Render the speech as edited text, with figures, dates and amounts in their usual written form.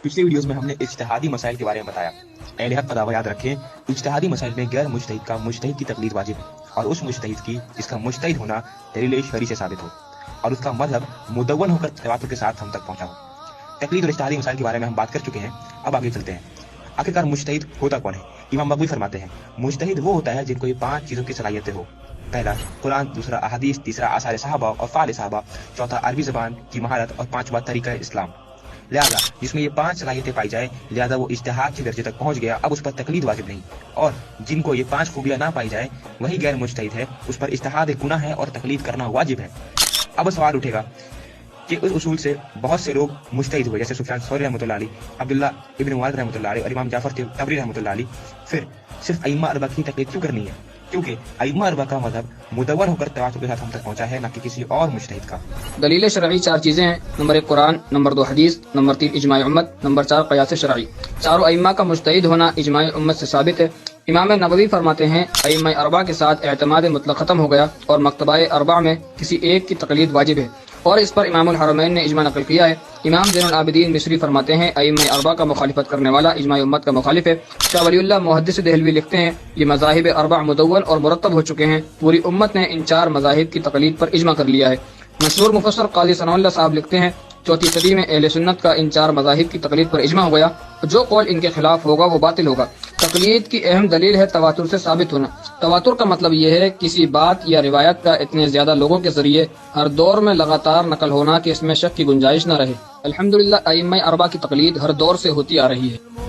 پچھلی ویڈیوز میں ہم نے اجتہادی مسائل کے بارے میں بتایا. اہل حق کا دعویٰ یاد رکھیں، اجتہادی مسائل میں غیر مجتہد کا مجتہد کی تقلید واجب ہے، اور اس مجتہد کی جس کا مجتہد ہونا دلیل شرعی سے ثابت ہو اور اس کا مذہب مدون ہو کر تواتر کے ساتھ ہم تک پہنچا ہو. تقلید اور اجتہادی مسائل کے بارے میں ہم بات کر چکے ہیں. اب آگے چلتے ہیں. آخرکار مجتہد ہوتا کون ہے؟ امام بغوی فرماتے ہیں مجتہد وہ ہوتا ہے جن کو یہ 5 چیزوں کی صلاحیتیں ہو. پہلا قرآن، دوسرا احادیث، تیسرا آثار صحابہ اور فعال صحابہ، چوتھا عربی زبان کی مہارت، اور 5واں طریقہ اسلام. لہذا جس میں یہ 5 صلاحیتیں پائی جائے لہذا وہ اجتہاد کے درجے تک پہنچ گیا. اب اس پر تقلید واجب نہیں، اور جن کو یہ 5 خوبیاں نہ پائی جائے وہی غیر مجتہد ہے، اس پر اجتہاد گناہ ہے اور تقلید کرنا واجب ہے. اب سوال اٹھے گا کہ اس اصول سے بہت سے لوگ مجتہد ہوئے، جیسے سفیان ثوری رحمۃ اللہ علیہ، عبداللہ ابن مبارک رحمۃ اللہ علیہ اور امام جعفر طبری رحمۃ اللہ علیہ. پھر صرف ائمہ اربعہ کی تقلید کیوں کرنی ہے؟ کیونکہ ائمہ اربعہ کا مذہب مدون ہو کر تواتر کے ساتھ ہم تک پہنچا ہے، نہ کہ کسی اور مجتہد کا. دلیل شرعی 4 چیزیں ہیں. نمبر 1 قرآن، نمبر 2 حدیث، نمبر 3 اجماع امت، نمبر 4 قیاس شرعی. چاروں ائمہ کا مجتہد ہونا اجماع امت سے ثابت ہے. امام نبوی فرماتے ہیں ائمہ اربعہ کے ساتھ اعتماد مطلق ختم ہو گیا اور مکتبہ اربعہ میں کسی ایک کی تقلید واجب ہے، اور اس پر امام الحرمین نے اجماع نقل کیا ہے. امام زین العابدین مصری فرماتے ہیں ائمہ اربعہ کا مخالفت کرنے والا اجماع امت کا مخالف ہے. شاہ ولی اللہ محدث دہلوی لکھتے ہیں یہ مذاہب اربع مدون اور مرتب ہو چکے ہیں، پوری امت نے ان 4 مذاہب کی تقلید پر اجماع کر لیا ہے. مشہور مفسر قاضی ثناء اللہ صاحب لکھتے ہیں 4 صدی میں اہل سنت کا ان 4 مذاہب کی تقلید پر اجماع ہو گیا، جو قول ان کے خلاف ہوگا وہ باطل ہوگا. تقلید کی اہم دلیل ہے تواتر سے ثابت ہونا. تواتر کا مطلب یہ ہے کسی بات یا روایت کا اتنے زیادہ لوگوں کے ذریعے ہر دور میں لگاتار نقل ہونا کہ اس میں شک کی گنجائش نہ رہے. الحمدللہ ائمہ اربعہ کی تقلید ہر دور سے ہوتی آ رہی ہے.